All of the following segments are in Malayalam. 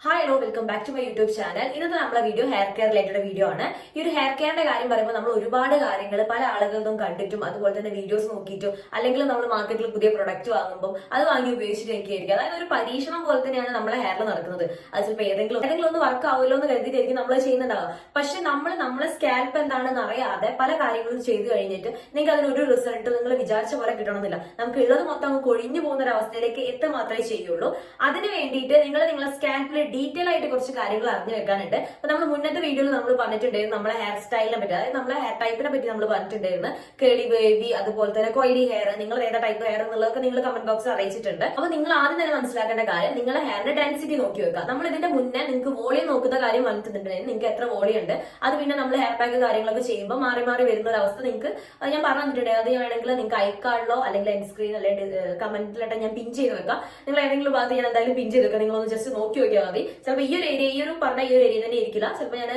Hi hello welcome back to my YouTube channel. ഇന്നത്തെ നമ്മളെ video hair care related video ആണ്. ഈ ഒരു ഹെയർ കെയറിന്റെ കാര്യം പറയുമ്പോൾ നമ്മൾ ഒരുപാട് കാര്യങ്ങൾ പല ആളുകളിലും കണ്ടിട്ടും അതുപോലെ തന്നെ വീഡിയോസ് നോക്കിയിട്ടും അല്ലെങ്കിൽ നമ്മൾ മാർക്കറ്റിൽ പുതിയ പ്രൊഡക്റ്റ് വാങ്ങുമ്പോൾ അത് വാങ്ങി ഉപയോഗിച്ചിട്ടൊക്കെയായിരിക്കും. അതായത് ഒരു പരീക്ഷണം പോലെ തന്നെയാണ് നമ്മളെ ഹെയറിൽ നടക്കുന്നത്. അത് ചിലപ്പോൾ ഏതെങ്കിലും ഒന്ന് വർക്ക് ആവുമല്ലോ എന്ന് കരുതിയിട്ടായിരിക്കും നമ്മൾ ചെയ്യുന്നുണ്ടാവുക. പക്ഷെ നമ്മളെ സ്കാൽപ്പ് എന്താണെന്ന് അറിയാതെ പല കാര്യങ്ങളും ചെയ്തു കഴിഞ്ഞിട്ട് നിങ്ങൾക്ക് അതിനൊരു റിസൾട്ട് നിങ്ങൾ വിചാരിച്ച പോലെ കിട്ടണമെന്നില്ല. നമുക്ക് ഉള്ളത് മൊത്തം കൊഴിഞ്ഞു പോകുന്ന ഒരു അവസ്ഥയിലേക്ക് എത്തുക മാത്രമേ ചെയ്യുള്ളൂ. അതിന് വേണ്ടിയിട്ട് നിങ്ങളെ സ്കാൽപ്പിൽ ഡീറ്റെയിൽ ആയിട്ട് കുറച്ച് കാര്യങ്ങൾ അറിഞ്ഞു വെക്കാനുണ്ട്. അപ്പൊ നമ്മൾ മുന്നത്തെ വീഡിയോയിൽ നമ്മൾ പറഞ്ഞിട്ടുണ്ടായിരുന്നു നമ്മളെ ഹെയർ സ്റ്റൈലിനെ പറ്റി, അതായത് നമ്മളെ ഹെയർ ടൈപ്പിനെ പറ്റി നമ്മൾ പറഞ്ഞിട്ടുണ്ടായിരുന്നു. കേളി വേവി, അതുപോലെ തന്നെ കോയിലി ഹെയർ, നിങ്ങൾ ഏതാ ടൈപ്പ് ഹെയർ എന്നുള്ളതൊക്കെ നിങ്ങൾ കമന്റ് ബോക്സിൽ അറിയിച്ചിട്ടുണ്ട്. അപ്പൊ നിങ്ങൾ ആദ്യം തന്നെ മനസ്സിലാക്കേണ്ട കാര്യം നിങ്ങളുടെ ഹെയറിന്റെ ഡെൻസിറ്റി നോക്കി വെക്കുക. നമ്മൾ ഇതിന്റെ മുന്നേ നിങ്ങൾക്ക് വോളിയം നോക്കുന്ന കാര്യം പറഞ്ഞിട്ടുണ്ടെങ്കിൽ നിങ്ങൾക്ക് എത്ര വോളിയം ഉണ്ട്, അത് പിന്നെ നമ്മൾ ഹെയർ പാക്ക് കാര്യങ്ങളൊക്കെ ചെയ്യുമ്പോൾ മാറി മാറി വരുന്ന ഒരു അവസ്ഥ നിങ്ങൾക്ക് ഞാൻ പറഞ്ഞിട്ടുണ്ട്. അത് വേണമെങ്കിൽ നിങ്ങൾക്ക് ഐക്കാർഡിലോ അല്ലെങ്കിൽ എൻ സ്ക്രീൻ അല്ലെങ്കിൽ കമന്റിലോട്ട് ഞാൻ പിൻ ചെയ്ത് വെക്കാം. നിങ്ങൾ ഏതെങ്കിലും ഭാഗത്ത് ഞാൻ എന്തായാലും പിൻ ചെയ്ത് വെക്കാം. നിങ്ങളൊന്ന് ജസ്റ്റ് നോക്കി നോക്കിയാൽ മതി. ചിലപ്പോൾ ഈ ഒരു ഏരിയ തന്നെ ഇരിക്കില്ല, ചിലപ്പോൾ ഞാൻ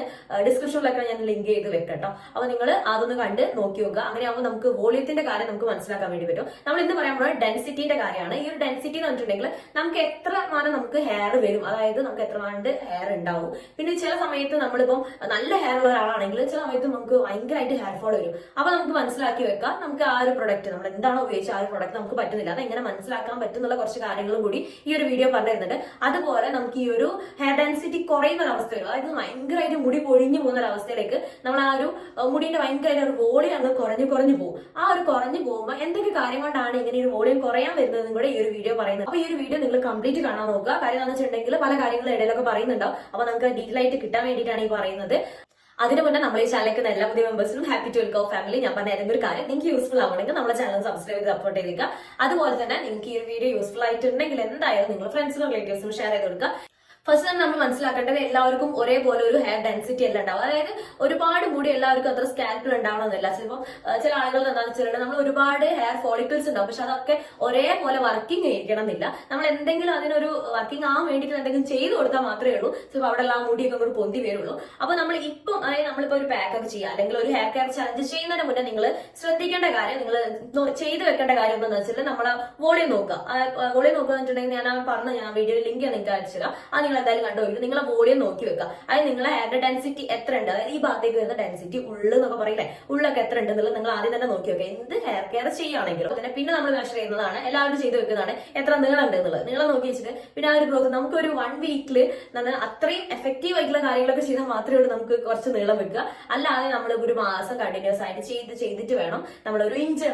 ഡിസ്ക്രിപ്ഷനിലൊക്കെ ഞാൻ ലിങ്ക് ചെയ്ത് വെക്കട്ടോ. അപ്പൊ നിങ്ങൾ അതൊന്ന് കണ്ട് നോക്കി നോക്കുക. അങ്ങനെയാകുമ്പോൾ നമുക്ക് വോളിയത്തിന്റെ കാര്യം നമുക്ക് മനസ്സിലാക്കാൻ വേണ്ടി പറ്റും. നമ്മൾ ഇന്ന് പറയാൻ പോകുന്നത് ഡെൻസിറ്റിയുടെ കാര്യമാണ്. ഈ ഒരു ഡെൻസിറ്റി എന്ന് പറഞ്ഞിട്ടുണ്ടെങ്കിൽ നമുക്ക് എത്ര മാനം നമുക്ക് ഹെയർ വരും, അതായത് നമുക്ക് എത്ര മാണ്ട് ഹെയർ ഉണ്ടാവും. പിന്നെ ചില സമയത്ത് നമ്മളിപ്പം നല്ല ഹെയർ ഉള്ള ഒരാളാണെങ്കിൽ ചില സമയത്ത് നമുക്ക് ഭയങ്കരമായിട്ട് ഹെയർ ഫോൾ വരും. അപ്പൊ നമുക്ക് മനസ്സിലാക്കി വെക്കാം നമുക്ക് ആ ഒരു പ്രൊഡക്റ്റ് നമ്മൾ എന്താണോ ഉപയോഗിച്ച ആ ഒരു പ്രൊഡക്റ്റ് നമുക്ക് പറ്റുന്നില്ല. അത് എങ്ങനെ മനസ്സിലാക്കാൻ പറ്റുന്നുള്ള കുറച്ച് കാര്യങ്ങളും കൂടി ഈ ഒരു വീഡിയോ പറഞ്ഞു തരുന്നുണ്ട്. അതുപോലെ നമുക്ക് ഈ ഒരു ഹെയർ ഡെൻസിറ്റി കുറയുന്ന ഒരവസ്ഥ വരും, അതായത് ഭയങ്കരമായിട്ട് മുടി പൊഴിഞ്ഞു പോകുന്ന ഒരു അവസ്ഥയിലേക്ക് നമ്മൾ ആ ഒരു മുടിന്റെ ഭയങ്കരമായിട്ട് ഒരു വോളിയം അങ്ങ് കുറഞ്ഞു പോകും. ആ ഒരു കുറഞ്ഞു പോകുമ്പോൾ എന്തൊക്കെ കാര്യം കൊണ്ടാണ് ഇങ്ങനെ ഒരു വോളിയം കുറയാൻ വരുന്നതെന്നും കൂടെ ഈ ഒരു വീഡിയോ പറയുന്നത്. അപ്പൊ ഈ ഒരു വീഡിയോ നിങ്ങൾ കംപ്ലീറ്റ് കാണാൻ നോക്കുക. കാര്യം എന്താണെന്ന് വെച്ചിട്ടുണ്ടെങ്കിൽ പല കാര്യങ്ങളും ഇടയിലൊക്കെ പറയുന്നുണ്ടാവും. അപ്പൊ നമുക്ക് ഡീറ്റെയിൽ ആയിട്ട് കിട്ടാൻ വേണ്ടിയിട്ടാണ് ഈ പറയുന്നത്. അതിന് മുന്നേ നമ്മൾ ഈ ചാനലിലേക്ക് എല്ലാ പുതിയ മെമ്പേഴ്സിനും ഹാപ്പി ടു വെൽക്കം ഫാമിലി. ഞാൻ പറഞ്ഞ ഏതെങ്കിലും ഒരു കാര്യം നിങ്ങൾക്ക് യൂസ്ഫുൾ ആവണമെങ്കിൽ നമ്മുടെ ചാനൽ സബ്സ്ക്രൈബ് ചെയ്ത് സപ്പോർട്ട് ചെയ്തിരിക്കുക. അതുപോലെ തന്നെ നിങ്ങൾക്ക് ഈ ഒരു വീഡിയോ യൂസ്ഫുൾ ആയിട്ടുണ്ടെങ്കിൽ എന്തായാലും നിങ്ങൾ ഫ്രണ്ട്സിനും റിലേറ്റീവ്സിനും ഷെയർ ചെയ്ത് കൊടുക്കുക. ഫസ്റ്റ് തന്നെ നമ്മൾ മനസ്സിലാക്കേണ്ടത് എല്ലാവർക്കും ഒരേപോലെ ഒരു ഹെയർ ഡെൻസിറ്റി എല്ലാം ഉണ്ടാവും. അതായത് ഒരുപാട് മുടി എല്ലാവർക്കും അത്ര സ്കാൽപ്പിൽ ഉണ്ടാവണമെന്നില്ല. ചിലപ്പോൾ ചില ആളുകൾ എന്താണെന്ന് വെച്ചിട്ടുണ്ടെങ്കിൽ നമ്മൾ ഒരുപാട് ഹെയർ ഫോളിക്കിൾസ് ഉണ്ടാവും, പക്ഷെ അതൊക്കെ ഒരേപോലെ വർക്കിംഗ് ആയിരിക്കണം എന്നില്ല. നമ്മൾ എന്തെങ്കിലും അതിനൊരു വർക്കിംഗ് ആവാൻ വേണ്ടിയിട്ട് എന്തെങ്കിലും ചെയ്തു കൊടുത്താൽ മാത്രമേ ഉള്ളൂ ചിലപ്പോൾ അവിടെ എല്ലാം മുടിയൊക്കെ കൂടി പൊന്തി വരുള്ളൂ. അപ്പൊ നമ്മൾ ഇപ്പം അതായത് നമ്മളിപ്പോൾ ഒരു പാക്ക് ഒക്കെ ചെയ്യുക അല്ലെങ്കിൽ ഒരു ഹെയർ കെയർ ചലഞ്ച് ചെയ്യുന്നതിന് മുന്നേ നിങ്ങൾ ശ്രദ്ധിക്കേണ്ട കാര്യം, നിങ്ങൾ ചെയ്ത് വെക്കേണ്ട കാര്യം എന്താണെന്ന് വെച്ചിട്ടുണ്ടെങ്കിൽ നമ്മളെ വോളിയം നോക്കുക. വോളിയം നോക്കുക എന്ന് വെച്ചിട്ടുണ്ടെങ്കിൽ ഞാൻ വീഡിയോ ലിങ്ക് നിങ്ങൾക്ക് അയച്ചു തരാം. അത് എന്തായാലും കണ്ടുപോയി നിങ്ങളെ ബോഡിയെ നോക്കി വെക്കുക. അതായത് നിങ്ങളെ ഹെയർ ഡെൻസിറ്റി എത്ര ഉണ്ട്, അതായത് ഈ ഭാഗത്തേക്ക് വരുന്ന ഡെൻസിറ്റി ഉള്ളു എന്നൊക്കെ പറയില്ലേ, ഉള്ളൊക്കെ എത്ര ഉണ്ട് എന്നുള്ളത് നിങ്ങൾ ആദ്യം തന്നെ നോക്കി വെക്കുക. എന്ത് ഹെയർ കെയർ ചെയ്യുകയാണെങ്കിലും അതിനെ പിന്നെ നമ്മൾ മെഷർ ചെയ്യുന്നതാണ്, എല്ലാവരും ചെയ്ത് വെക്കുന്നതാണ് എത്ര നീളം ഉണ്ട് എന്നുള്ളത്. നിങ്ങളെ നോക്കി വെച്ചിട്ട് പിന്നെ ആ ഒരു ഗ്രോത്ത് നമുക്ക് ഒരു 1 വീക്കിൽ അത്രയും എഫക്റ്റീവ് ആയിട്ടുള്ള കാര്യങ്ങളൊക്കെ ചെയ്താൽ മാത്രമേ ഉള്ളൂ നമുക്ക് കുറച്ച് നീളം വെക്കുക. അല്ലാതെ നമ്മൾ ഒരു മാസം കണ്ടിന്യൂസ് ആയിട്ട് ചെയ്തിട്ട് വേണം നമ്മൾ ഒരു ഇഞ്ച്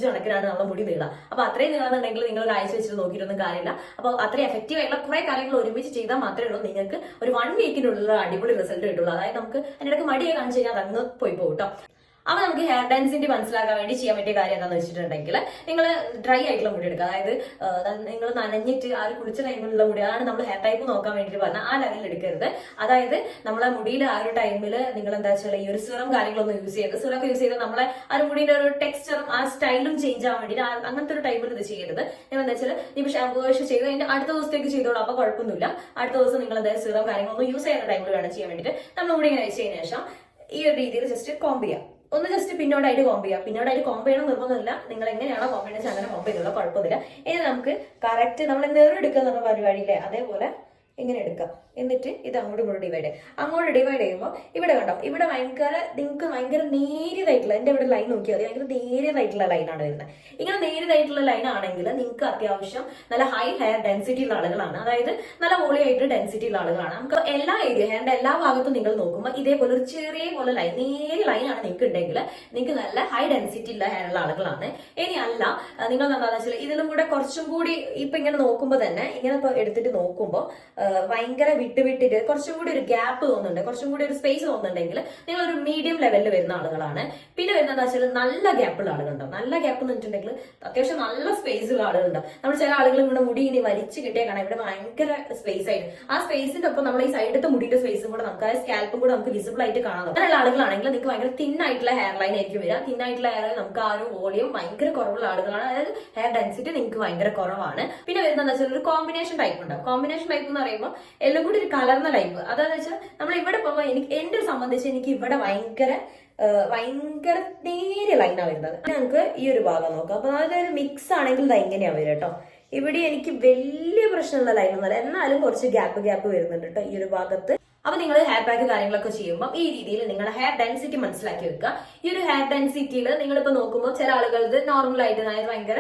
കണക്കിനാണ് നമ്മുടെ മുടി നീളം. അപ്പൊ അത്രയും നീളമെന്നുണ്ടെങ്കിൽ നിങ്ങൾ ഒരാഴ്ച വെച്ചിട്ട് നോക്കിയിട്ടൊന്നും കാര്യമില്ല. അപ്പൊ അത്രയും എഫക്റ്റീവ് ആയിട്ടുള്ള കുറെ കാര്യങ്ങൾ ഒരുമിച്ച് ചെയ്താൽ മാത്രമേ ഉള്ളൂ നിങ്ങൾക്ക് ഒരു 1 വീക്കിനുള്ള അടിപൊളി റിസൾട്ട് കിട്ടുള്ളൂ. അതായത് നമുക്ക് അതിനിടയ്ക്ക് മടിയെ കാണിച്ചു കഴിഞ്ഞാൽ അതങ്ങ് പോയി പോകട്ടോ. അപ്പൊ നമുക്ക് ഹെയർ ഡെൻസിറ്റി മനസ്സിലാക്കാൻ വേണ്ടി ചെയ്യാൻ പറ്റിയ കാര്യം എന്താണെന്ന് വെച്ചിട്ടുണ്ടെങ്കിൽ നിങ്ങൾ ഡ്രൈ ആയിട്ടുള്ള മുടി എടുക്കുക. അതായത് നിങ്ങൾ നനഞ്ഞിട്ട് ആ ഒരു കുളിച്ച ടൈമിലുള്ള മുടി, അതാണ് നമ്മൾ ഹെയർ ടൈപ്പ് നോക്കാൻ വേണ്ടിയിട്ട് പറഞ്ഞാൽ ആ ലെവലിൽ എടുക്കരുത്. അതായത് നമ്മളെ മുടിയിൽ ആ ഒരു ടൈമിൽ നിങ്ങൾ എന്താ വെച്ചാൽ ഈ ഒരു സിറം കാര്യങ്ങളൊന്നും യൂസ് ചെയ്യരുത്. സിറം ഒക്കെ യൂസ് ചെയ്ത് നമ്മളെ ആ ഒരു മുടിയുടെ ഒരു ടെക്സ്ചറും ആ സ്റ്റൈലും ചേഞ്ച് ആവാൻ വേണ്ടിയിട്ട് അങ്ങനത്തെ ഒരു ടൈമിൽ ഇത് ചെയ്യരുത്. നിങ്ങൾ എന്താ വെച്ചാൽ ഇപ്പോൾ ഷാമ്പൂ വാഷ് ചെയ്ത് അതിന്റെ അടുത്ത ദിവസത്തേക്ക് ചെയ്തോളൂ, അപ്പൊ കുഴപ്പമൊന്നുമില്ല. അടുത്ത ദിവസം നിങ്ങൾ എന്തായാലും സിറം കാര്യങ്ങളൊന്നും യൂസ് ചെയ്യുന്ന ടൈമിൽ വേണം ചെയ്യാൻ വേണ്ടിയിട്ട്. നമ്മൾ മുടി ഇങ്ങനെ വെച്ചതിന് ശേഷം ഈ ഒരു രീതിയിൽ ജസ്റ്റ് കോംബ് ചെയ്യാം. ഒന്ന് ജസ്റ്റ് പിന്നോടായിട്ട് കോംബ് ചെയ്യാം. പിന്നോടായിട്ട് കോംബ് ചെയ്യണം നിർബന്ധമില്ല, നിങ്ങൾ എങ്ങനെയാണോ കോംബ് ചെയ്യുന്നത് അങ്ങനെ കോംബ് ചെയ്തോളൂ, കുഴപ്പമൊന്നുമില്ല. ഇനി നമുക്ക് കറക്റ്റ് നമ്മൾ നെറെടുക്കുക എന്നുള്ള പരിപാടിയില്ലേ അതേപോലെ ഇങ്ങനെ എടുക്കാം. എന്നിട്ട് ഇത് അങ്ങോട്ട് ഡിവൈഡ് ചെയ്യുമ്പോൾ ഇവിടെ കണ്ടോ, ഇവിടെ നിങ്ങൾക്ക് ഭയങ്കര നേരിയതായിട്ടുള്ള, എന്റെ ഇവിടെ ലൈൻ നോക്കിയാൽ മതി, ഭയങ്കര നേരിയതായിട്ടുള്ള ലൈനാണ് വരുന്നത്. ഇങ്ങനെ നേരിയതായിട്ടുള്ള ലൈൻ ആണെങ്കിൽ നിങ്ങൾക്ക് അത്യാവശ്യം നല്ല ഹൈ ഹെയർ ഡെൻസിറ്റി ഉള്ള ആളുകളാണ്, അതായത് നല്ല വോളിയായിട്ട് ഡെൻസിറ്റി ഉള്ള ആളുകളാണ്. നമുക്ക് എല്ലാ ഹെയറിന്റെ എല്ലാ ഭാഗത്തും നിങ്ങൾ നോക്കുമ്പോൾ ഇതേപോലെ ഒരു ചെറിയ പോലെ നേരിയ ലൈനാണ് നിങ്ങൾക്ക് ഉണ്ടെങ്കിൽ നിങ്ങൾക്ക് നല്ല ഹൈ ഡെൻസിറ്റി ഉള്ള ഹെയർ ഉള്ള ആളുകളാണ്. ഇനി അല്ല നിങ്ങൾ എന്താണെന്ന് വെച്ചാൽ ഇതിലും കൂടെ കുറച്ചും കൂടി ഇപ്പൊ ഇങ്ങനെ നോക്കുമ്പോൾ തന്നെ ഇങ്ങനെ എടുത്തിട്ട് നോക്കുമ്പോൾ ഭയങ്കര വിട്ടിട്ട് കുറച്ചും കൂടി ഒരു ഗ്യാപ്പ് തോന്നുന്നുണ്ട്, കുറച്ചും കൂടി ഒരു സ്പേസ് തോന്നുന്നുണ്ടെങ്കിൽ നിങ്ങൾ ഒരു മീഡിയം ലെവലിൽ വരുന്ന ആളുകളാണ്. പിന്നെ വരുന്നത് വെച്ചാൽ നല്ല ഗ്യാപ്പുള്ള ആളുകളുണ്ടാവും. നല്ല ഗ്യാപ്പ് എന്ന് വെച്ചിട്ടുണ്ടെങ്കിൽ അത്യാവശ്യം നല്ല സ്പേസ് ഉള്ള ആളുകളുണ്ടാവും. നമ്മൾ ചില ആളുകൾ ഇവിടെ മുടി ഇനി വലിച്ചു കിട്ടിയാൽ കാണാം ഇവിടെ ഭയങ്കര സ്പേസ് ആയിട്ട്, ആ സ്പേസിന്റെ ഒപ്പം നമ്മൾ ഈ സൈഡത്തെ മുടിയുടെ സ്പേസും കൂടെ നമുക്ക് ആ സ്കാൽപ്പും കൂടെ നമുക്ക് വിസിബിൾ ആയിട്ട് കാണാം. അങ്ങനെയുള്ള ആളുകളാണെങ്കിൽ നിങ്ങൾക്ക് ഭയങ്കര തിന്നായിട്ടുള്ള ഹെയർ ലൈൻ ആയിരിക്കും വരിക. തിന്നായിട്ടുള്ള ഹെയർ നമുക്ക് ആ ഒരു വോളിയം ഭയങ്കര കുറവുള്ള ആളുകളാണ്, അതായത് ഹെയർ ഡെൻസിറ്റി നിങ്ങൾക്ക് ഭയങ്കര കുറവാണ്. പിന്നെ വരുന്നത് വെച്ചാൽ ഒരു കോമ്പിനേഷൻ ടൈപ്പ് ഉണ്ടാവും. കോമ്പിനേഷൻ ടൈപ്പ് എന്ന് പറയുമ്പോൾ എല്ലാം കൂടി ഒരു കലർന്ന ലൈഫ്. അതാന്ന് വെച്ചാൽ നമ്മൾ ഇവിടെ പോകുമ്പോൾ എന്നെ സംബന്ധിച്ച് എനിക്ക് ഇവിടെ ഭയങ്കര നേരിയ ലൈനാണ് വരുന്നത്. നമുക്ക് ഈ ഒരു ഭാഗം നോക്കാം. അപ്പൊ അതൊരു മിക്സ് ആണെങ്കിൽ ഇത് എങ്ങനെയാ വരിക കേട്ടോ. ഇവിടെ എനിക്ക് വലിയ പ്രശ്നമുള്ള ലൈനൊന്നുമല്ല, എന്നാലും കുറച്ച് ഗ്യാപ്പ് വരുന്നുണ്ട് കേട്ടോ ഈ ഒരു ഭാഗത്ത്. അപ്പൊ നിങ്ങൾ ഹെയർ പാക്ക് കാര്യങ്ങളൊക്കെ ചെയ്യുമ്പോൾ ഈ രീതിയിൽ നിങ്ങളുടെ ഹെയർ ഡെൻസിറ്റി മനസ്സിലാക്കി വെക്കുക. ഈ ഒരു ഹെയർ ഡെൻസിറ്റിയിൽ നിങ്ങളിപ്പോ നോക്കുമ്പോൾ ചില ആളുകളത് നോർമൽ ആയിട്ട്, അതായത് ഭയങ്കര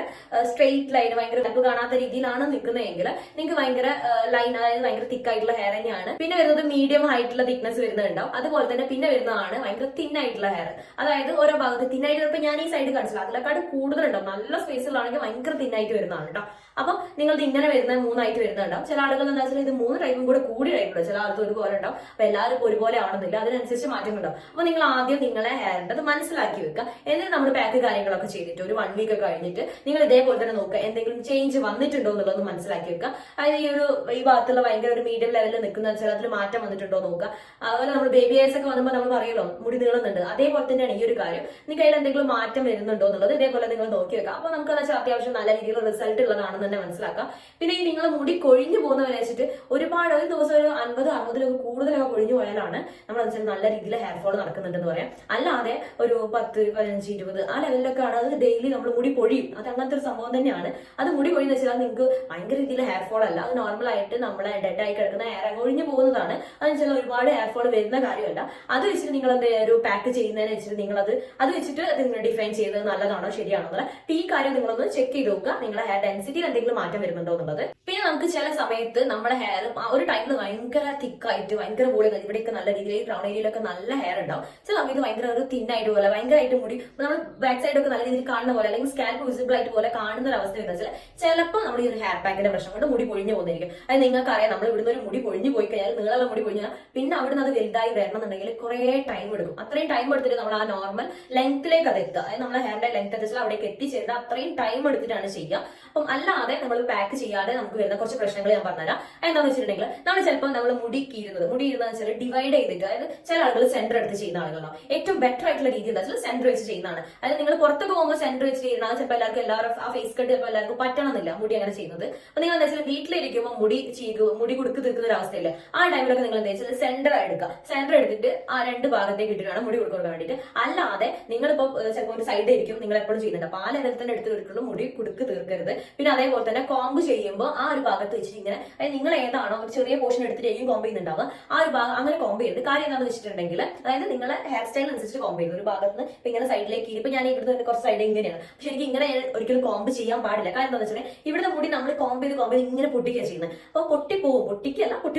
സ്ട്രെയിറ്റ് ലൈൻ, ഭയങ്കര ഗ്യാപ്പ് കാണാത്ത രീതിയിലാണ് നിൽക്കുന്നതെങ്കിൽ നിങ്ങൾക്ക് ഭയങ്കര ലൈൻ, അതായത് ഭയങ്കര തിക്ക് ആയിട്ടുള്ള ഹെയർ തന്നെയാണ്. പിന്നെ വരുന്നത് മീഡിയം ആയിട്ടുള്ള തിക്നെസ് വരുന്നുണ്ടാവും. അതുപോലെ തന്നെ പിന്നെ വരുന്നതാണ് ഭയങ്കര തിൻ ആയിട്ടുള്ള ഹെയർ, അതായത് ഓരോ ഭാഗത്ത് തിൻ ആയിട്ട്. ഇപ്പൊ ഞാൻ ഈ സൈഡ് കാണിച്ചില്ല, അതിലേക്കാട് കൂടുതലുണ്ടാവും. നല്ല സ്പേസിലാണെങ്കിൽ ഭയങ്കര തിൻ ആയിട്ട് വരുന്നതാണ് കേട്ടോ. അപ്പൊ നിങ്ങൾ ഇങ്ങനെ വരുന്ന 3 ആയിട്ട് വരുന്നുണ്ടാവും. ചില ആളുകൾ എന്താ വെച്ചാൽ ഇത് 3 ടൈപ്പും കൂടെ കൂടി ടൈപ്പുണ്ട്. ചില ആൾക്ക് ഒരുപോലെ ഉണ്ടാവും. അപ്പൊ എല്ലാവരും ഒരുപോലെ ആവണമെന്നില്ല, അതിനനുസരിച്ച് മാറ്റങ്ങളുണ്ടാവും. അപ്പൊ നിങ്ങൾ ആദ്യം നിങ്ങളെ ഹെയറിന്റെ മനസ്സിലാക്കി വെക്കുക. എന്നിട്ട് നമ്മൾ പാക്ക് കാര്യങ്ങളൊക്കെ ചെയ്തിട്ട് ഒരു 1 വീക്ക് കഴിഞ്ഞിട്ട് നിങ്ങൾ ഇതേപോലെ തന്നെ നോക്കുക, എന്തെങ്കിലും ചേഞ്ച് വന്നിട്ടുണ്ടോ എന്നുള്ളത് മനസ്സിലാക്കി വെക്കുക. അതായത് ഈ ഭാഗത്തുള്ള ഭയങ്കര ഒരു മീഡിയം ലെവലിൽ നിൽക്കുന്ന ചില അതിൽ മാറ്റം വന്നിട്ടുണ്ടോ നോക്കുക. അതുപോലെ നമ്മൾ ബേബി ഹെയർസ് ഒക്കെ വന്നുമ്പോൾ നമ്മൾ പറയുമല്ലോ മുടി നീളുന്നുണ്ട്, അതേപോലെ തന്നെയാണ് ഈ ഒരു കാര്യം. നിങ്ങൾക്ക് അതിൽ എന്തെങ്കിലും മാറ്റം വരുന്നുണ്ടോ എന്നുള്ളത് ഇതേപോലെ നിങ്ങൾ നോക്കി വെക്കുക. അപ്പൊ നമുക്ക് അത് അത്യാവശ്യം നല്ല രീതിയിലുള്ള റിസൾട്ട് ഉള്ളതാണെന്ന് തന്നെ മനസ്സിലാക്കാം. പിന്നെ ഈ നിങ്ങൾ മുടി കൊഴിഞ്ഞു പോകുന്നവരെ വെച്ചിട്ട് ഒരുപാട് ഒരു ദിവസം ഒരു 50-60 കൂടുതലൊക്കെ കൊഴിഞ്ഞു പോയാലാണ് നമ്മൾ നല്ല രീതിയിൽ ഹെയർ ഫോൾ നടക്കുന്നുണ്ടെന്ന് പറയാം. അല്ലാതെ ഒരു 10-15-20 ആ ലെവലിലൊക്കെ ആണ് അത് ഡെയിലി നമ്മൾ മുടി പൊഴിയും. അത് അങ്ങനത്തെ ഒരു സംഭവം തന്നെയാണ്. അത് മുടി കൊഴിയെന്ന് വെച്ചാൽ നിങ്ങൾക്ക് ഭയങ്കര രീതിയിൽ ഹെയർ ഫോൾ അല്ല, അത് നോർമൽ ആയിട്ട് നമ്മളെ ഡെഡ് ആയി കിടക്കുന്ന ഹെയർ ഒഴിഞ്ഞു പോകുന്നതാണ്. അതെന്ന് വെച്ചാൽ ഒരുപാട് ഹെയർ ഫോൾ വരുന്ന കാര്യമല്ല. അത് വെച്ചിട്ട് നിങ്ങൾ എന്ത് ഒരു പാക്ക് ചെയ്യുന്നതിന് വെച്ചിട്ട് നിങ്ങൾ അത് വെച്ചിട്ട് നിങ്ങൾ ഡിഫൈൻ ചെയ്തത് നല്ലതാണോ ശരിയാണോ എന്നുള്ളത് ഈ കാര്യം നിങ്ങളൊന്ന് ചെക്ക് ചെയ്ത് നോക്കുക. നിങ്ങളുടെ ഹെയർ ഡെൻസിറ്റിയിൽ എന്തെങ്കിലും മാറ്റം വരുന്നുണ്ടോ എന്നുള്ളത്. പിന്നെ നമുക്ക് ചില സമയത്ത് നമ്മുടെ ഹെയർ ആ ഒരു ടൈമിൽ ഭയങ്കര തിക്കായിട്ട് ഭയങ്കര പോലെ ഇവിടെയൊക്കെ നല്ല രീതിയിൽ ക്രൗൺ ഏരിയയിലൊക്കെ നല്ല ഹെയർ ഉണ്ടാവും. ചില സമയത്ത് ഭയങ്കര ഒരു തിന്നായിട്ട് പോലെ ഭയങ്കരമായിട്ട് മുടി നമ്മൾ ബാക്ക് സൈഡ് ഒക്കെ നല്ല രീതിയിൽ കാണുന്ന പോലെ അല്ലെങ്കിൽ സ്കാൽപ്പ് വിസിബിൾ ആയിട്ട് പോലെ കാണുന്ന ഒരു അവസ്ഥ വരുന്നത് ചിലപ്പോൾ നമ്മൾ ഈ ഒരു ഹെയർ പാക്കിന്റെ പ്രശ്നം കൊണ്ട് മുടി പൊഴിഞ്ഞു പോകുന്നതായിരിക്കും. അത് നിങ്ങൾക്കറിയാം, നമ്മൾ ഇവിടുന്ന് ഒരു മുടി പൊഴിഞ്ഞു പോയി കഴിഞ്ഞാൽ നീളമുള്ള മുടി പൊഴിഞ്ഞാൽ പിന്നെ അവിടുന്ന് അത് വലുതായി വരണം എന്നുണ്ടെങ്കിൽ കുറെ ടൈം എടുക്കും. അത്രയും ടൈം എടുത്തിട്ട് നമ്മൾ ആ നോർമൽ ലെങ്ത്തിലേക്ക് അത് എത്തുക, അതായത് നമ്മളെ ഹെയറിന്റെ ലെങ്ത് എത്തിച്ചാൽ അവിടേക്ക് എത്തിച്ചേരുക അത്രയും ടൈം എടുത്തിട്ടാണ് ചെയ്യുക. അപ്പം അല്ലാതെ നമ്മൾ പാക്ക് ചെയ്യാതെ നമുക്ക് വരുന്ന കുറച്ച് പ്രശ്നങ്ങൾ ഞാൻ പറഞ്ഞുതരാം. എന്താണെന്ന് വെച്ചിട്ടുണ്ടെങ്കിൽ നമ്മൾ ചിലപ്പോൾ നമ്മൾ മുടി ഇരുന്നതെന്ന് വെച്ചാൽ ഡിവൈഡ് ചെയ്തിട്ട്, അതായത് ചില ആളുകൾ സെന്റർ എടുത്ത് ചെയ്യുന്ന ആളുകളാണ്. ഏറ്റവും ബെറ്റർ ആയിട്ടുള്ള രീതി എന്താ വെച്ചാൽ സെന്റർ വെച്ച് ചെയ്യുന്നതാണ്. അതായത് നിങ്ങൾ പുറത്തൊക്കെ പോകുമ്പോൾ സെന്റർ വെച്ച് ചെയ്യുന്നത് ചിലപ്പോൾ എല്ലാവരും ആ ഫേസ് കട്ട് ചിലപ്പോൾ എല്ലാവർക്കും പറ്റണമെന്നില്ല മുടി അങ്ങനെ ചെയ്യുന്നത്. അപ്പൊ നിങ്ങൾ എന്താ വെച്ചാൽ വീട്ടിലിരിക്കുമ്പോൾ മുടി കുടുക്ക് തീർക്കുന്ന ഒരു അവസ്ഥയില്ല. ആ ടൈമിലൊക്കെ നിങ്ങൾ എന്താ വെച്ചാൽ സെന്റർ എടുക്കുക. സെന്റർ എടുത്തിട്ട് ആ 2 ഭാഗത്തേക്ക് ഇട്ടിട്ടാണ് മുടി കൊടുക്കാൻ വേണ്ടിയിട്ട്. അല്ലാതെ നിങ്ങളിപ്പോ ചിലപ്പോൾ ഒരു സൈഡ് ആയിരിക്കും നിങ്ങൾ എപ്പോഴും ചെയ്യുന്നുണ്ട്. അപ്പൊ ആ ലെവലിൽ തന്നെ എടുത്തിട്ടുള്ള മുടി കുടുക്ക് തീർക്കരുത്. പിന്നെ അതേപോലെ തന്നെ കോമ്പ് ചെയ്യുമ്പോൾ ആ ഒരു ഭാഗത്ത് വെച്ചിട്ട് ഇങ്ങനെ, അതായത് നിങ്ങൾ ഏതാണോ ഒരു ചെറിയ പോർഷൻ എടുത്തിട്ടായിരിക്കും കോമ്പ് ചെയ്യുന്നുണ്ടാവുക, ആ ഒരു ഭാഗം അങ്ങനെ കോമ്പ് ചെയ്ത് കാര്യം എന്താണെന്ന് വെച്ചിട്ടുണ്ടെങ്കിൽ, അതായത് നിങ്ങളെ ഹെയർ സ്റ്റൈൽ അനുസരിച്ച് കോമ്പ് ചെയ്യുന്നത്. ഒരു ഭാഗത്ത് നിന്ന് ഇപ്പൊ ഇങ്ങനെ സൈഡിലേക്ക് ഇപ്പൊ ഞാൻ ഇവിടുന്ന് കുറച്ച് സൈഡ് ഇങ്ങനെയാണ്, പക്ഷെ എനിക്ക് ഇങ്ങനെ ഒരിക്കലും കോമ്പ് ചെയ്യാൻ പാടില്ല. കാരണം എന്താണെന്ന് വെച്ചിട്ടുണ്ടെങ്കിൽ ഇവിടുത്തെ മുടി നമ്മൾ കോമ്പ് ചെയ്ത് ഇങ്ങനെ പൊട്ടിക്കുകയാണ് ചെയ്യുന്നത്. അപ്പൊ പൊട്ടി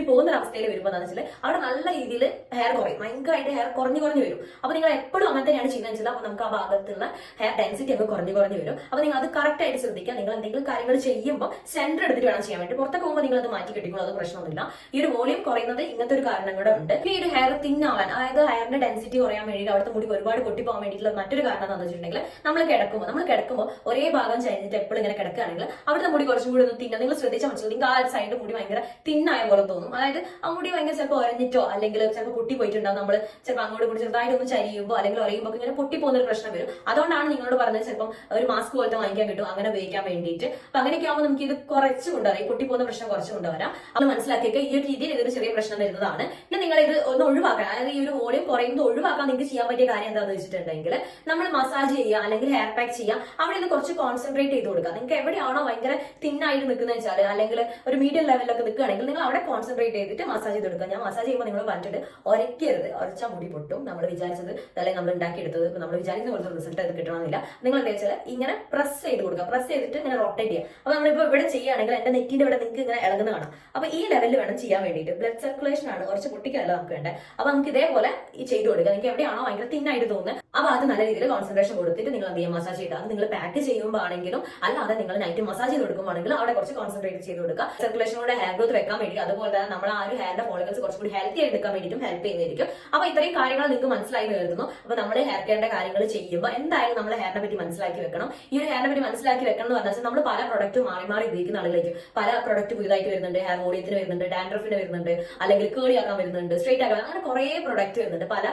പോകുന്ന ഒരു അവസ്ഥയിൽ വരുമ്പോൾ എന്താണെന്ന് വെച്ചാൽ അവിടെ നല്ല രീതിയിൽ ഹെയർ കുറയും, ഭയങ്കരമായിട്ട് ഹെയർ കുറഞ്ഞു വരും. അപ്പൊ നിങ്ങൾ എപ്പോഴും അങ്ങനെ തന്നെയാണ് ചെയ്യുന്നത് വെച്ചാൽ അപ്പൊ നമുക്ക് ആ ഭാഗത്തുള്ള ഹെയർ ഡെൻസിറ്റി ഒക്കെ കുറഞ്ഞു വരും. അപ്പൊ നിങ്ങൾ അത് കറക്റ്റ് ആയിട്ട് ശ്രദ്ധിക്കുക. നിങ്ങൾ എന്തെങ്കിലും കാര്യങ്ങൾ ചെയ്യുമ്പോൾ സെന്റർ എടുത്തിട്ട് വേണം ചെയ്യാൻ വേണ്ടി. പുറത്തൊക്കെ പോകുമ്പോൾ നിങ്ങൾ അത് മാറ്റി കെട്ടിക്കോളൂ, അത് പ്രശ്നമൊന്നുമില്ല. ഈ ഒരു വോളിയം കുറയുന്നത് ഇങ്ങനത്തെ ഒരു കാരണം കൂടെ ഉണ്ട്. ഈ ഒരു ഹെയർ തിന്നാവാൻ, അതായത് ഹെയറിന്റെ ഡെൻസിറ്റി കുറയാൻ വേണ്ടിയിട്ട് അവിടുത്തെ മുടി ഒരുപാട് പൊട്ടിപ്പോകാൻ വേണ്ടിയിട്ടുള്ള മറ്റൊരു കാരണം എന്താണെന്ന് വെച്ചിട്ടുണ്ടെങ്കിൽ നമ്മൾ കിടക്കുമ്പോൾ ഒരേ ഭാഗം കഴിഞ്ഞിട്ട് എപ്പോഴും ഇങ്ങനെ കിടക്കുകയാണെങ്കിൽ അവിടുത്തെ മുടി കുറച്ചും കൂടി ഒന്ന് തിന്ന. നിങ്ങൾ ശ്രദ്ധിച്ചാൽ മനസ്സിലാവും, നിങ്ങൾക്ക് ആ സൈഡ് മുടി ഭയങ്കര തിന്നായ പോലെ തോന്നും. അതായത് ആ മുടി ഭയങ്കര ചിലപ്പോൾ ഒരഞ്ഞിട്ടോ അല്ലെങ്കിൽ ചിലപ്പോൾ പൊട്ടി പോയിട്ടുണ്ടാവും. നമ്മൾ ചിലപ്പോൾ അങ്ങോട്ട് കൂടി ചെറുതായിട്ടൊന്ന് ചരിയുമ്പോൾ അല്ലെങ്കിൽ ഉറയുമ്പോൾ ഇങ്ങനെ പൊട്ടി പോകുന്ന ഒരു പ്രശ്നം വരും. അതുകൊണ്ടാണ് നിങ്ങളോട് പറഞ്ഞത് ചിലപ്പോൾ ഒരു മാസ്ക് പോലത്തെ വാങ്ങിക്കാൻ കിട്ടും അങ്ങനെ ഉപയോഗിക്കാൻ വേണ്ടിയിട്ട്. അപ്പൊ അങ്ങനെയൊക്കെ ആകുമ്പോൾ നമുക്ക് ഇത് കുറച്ച് കൊണ്ടുവരാം, ഈ പൊട്ടി പോകുന്ന പ്രശ്നം കുറച്ച് കൊണ്ടുവരാം. അത് മനസ്സിലാക്കിയൊക്കെ ഈ ഒരു രീതിയിൽ ഇതൊരു ചെറിയ പ്രശ്നം വരുന്നതാണ്. പിന്നെ നിങ്ങൾ ഇത് ഒന്ന് ഒഴിവാക്കാൻ, അതായത് ഈ ഒരു വോളിയം കുറയുന്നത് ഒഴിവാക്കാൻ നിങ്ങൾക്ക് ചെയ്യാൻ പറ്റിയ കാര്യം എന്താണെന്ന് വെച്ചിട്ടുണ്ടെങ്കിൽ നമ്മൾ മസാജ് ചെയ്യുക അല്ലെങ്കിൽ ഹെയർ പാക്ക് ചെയ്യുക, അവിടെ ഇത് കുറച്ച് കോൺസെൻട്രേറ്റ് ചെയ്ത് കൊടുക്കുക. നിങ്ങൾക്ക് എവിടെയാണോ ഭയങ്കര തിന്നായിട്ട് നിൽക്കുന്നത് വെച്ചാൽ അല്ലെങ്കിൽ ഒരു മീഡിയം ലെവലിലൊക്കെ നിൽക്കുകയാണെങ്കിൽ നിങ്ങൾ അവിടെ കോൺസെൻട്രേറ്റ് ചെയ്തിട്ട് മസാജ് ചെയ്ത് കൊടുക്കുക. ഞാൻ മസാജ് ചെയ്യുമ്പോൾ നിങ്ങൾ പറഞ്ഞിട്ട് ഉരയ്ക്കരുത്, ഉരച്ച മുടി പൊട്ടും. നമ്മൾ വിചാരിച്ചത് അല്ലെങ്കിൽ നമ്മൾ ഉണ്ടാക്കിയെടുത്തത് നമ്മൾ വിചാരിക്കുന്ന പോലത്തെ റിസൾട്ട് അത് കിട്ടണമെന്നില്ല. നിങ്ങൾ എന്താ വെച്ചാൽ ഇങ്ങനെ പ്രസ് ചെയ്ത് കൊടുക്കുക, പ്രസ് ചെയ്തിട്ട് ഇങ്ങനെ റൊട്ടേറ്റ് ചെയ്യുക. അപ്പൊ നമ്മളിപ്പോൾ ഇവിടെ ചെയ്യുകയാണെങ്കിൽ എന്റെ നെറ്റിന്റെ ഇവിടെ നിങ്ങൾക്ക് ഇങ്ങനെ ഇളകുന്ന കാണാം. അപ്പൊ ഈ ലെവലിൽ വേണം ചെയ്യാൻ വേണ്ടിയിട്ട്. ബ്ലഡ് സർക്കുലേഷൻ ആണ്, കുറച്ച് പൊട്ടിക്കല്ല നമുക്ക് വേണ്ടത്. അപ്പൊ നമുക്ക് ഇതേപോലെ ചെയ്ത് കൊടുക്കുക. നിങ്ങൾക്ക് എവിടെയാണോ ഭയങ്കര തിന്നായിട്ട് തോന്നുന്നത് അപ്പൊ അത് നല്ല രീതിയിൽ കോൺസെൻട്രേഷൻ കൊടുത്തിട്ട് നിങ്ങൾ എന്ത് ചെയ്യാം മസാജ് ചെയ്താൽ. അത് നിങ്ങൾ പാക്ക് ചെയ്യുമ്പോൾ ആണെങ്കിലും അല്ലാതെ നിങ്ങൾ നൈറ്റ് മസാജ് ചെയ്ത് കൊടുക്കുമ്പോഴാണെങ്കിലും അവിടെ കുറച്ച് കോൺസെൻട്രേറ്റ് ചെയ്ത് കൊടുക്കുക. സർക്കുലേഷനോടെ ഹെയർ ഗ്രോത്ത് വെക്കാൻ വേണ്ടി, അതുപോലെ തന്നെ നമ്മൾ ആ ഒരു ഹെയറിന്റെ ഫോളിക്കൽസ് കുറച്ചുകൂടി ഹെൽത്തി ആയിട്ട് എടുക്കാൻ വേണ്ടിയിട്ടും ഹെൽപ്പ് ചെയ്യുന്നതായിരിക്കും. അപ്പൊ ഇത്രയും കാര്യങ്ങൾ നിങ്ങൾക്ക് മനസ്സിലായി കരുതുന്നു. അപ്പൊ നമ്മൾ ഹെയർ കെയറിന്റെ കാര്യങ്ങൾ ചെയ്യുമ്പോൾ എന്തായാലും നമ്മൾ ഹെയറിനെ പറ്റി മനസ്സിലാക്കി വെക്കണം. ഈ ഒരു ഹെയറിനെ പറ്റി മനസ്സിലാക്കി വെക്കണം എന്ന് പറഞ്ഞാൽ നമ്മൾ പല പ്രൊഡക്റ്റ് മാറി ഉപയോഗിക്കുന്ന ആളുകളായിരിക്കും. പല പ്രൊഡക്റ്റ് പുതിയതായിട്ട് വരുന്നുണ്ട്, ഹെയർ വോളിയത്തിന് വരുന്നുണ്ട്, ഡാൻഡ്രഫിന് വരുന്നുണ്ട്, അല്ലെങ്കിൽ കേളി ആക്കാൻ വരുന്നുണ്ട്, സ്ട്രേറ്റ് ആക്കാൻ, അങ്ങനെ കുറെ പ്രൊഡക്റ്റ് വരുന്നുണ്ട്. പല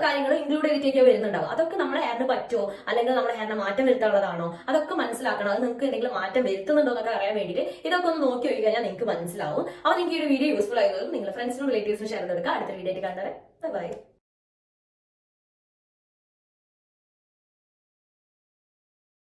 കാര്യങ്ങളും ഇൻക്ലൂഡ് ചെയ്തിട്ടൊക്കെ വരുന്നുണ്ടാവും. അതൊക്കെ നമ്മുടെ ഹെയറിന് പറ്റുമോ അല്ലെങ്കിൽ നമ്മുടെ ഹെയറിന് മാറ്റം വരുത്താനുള്ളതാണോ അതൊക്കെ മനസ്സിലാക്കണം. അത് നിങ്ങൾക്ക് എന്തെങ്കിലും മാറ്റം വരുത്തുന്നുണ്ടോ എന്നൊക്കെ അറിയാൻ വേണ്ടിയിട്ട് ഇതൊക്കെ ഒന്ന് നോക്കി നോക്കി കഴിഞ്ഞാൽ നിങ്ങൾക്ക് മനസ്സിലാവും. അപ്പോൾ നിങ്ങൾക്ക് ഈ ഒരു വീഡിയോ യൂസ്ഫുൾ ആയതും നിങ്ങളുടെ ഫ്രണ്ട്സിനും റിലേറ്റീവ്സിനും ഷെയർ ചെയ്തെടുക്കുക. അടുത്ത വീഡിയോ ആയിട്ട് കാണുന്നത്. ബൈ.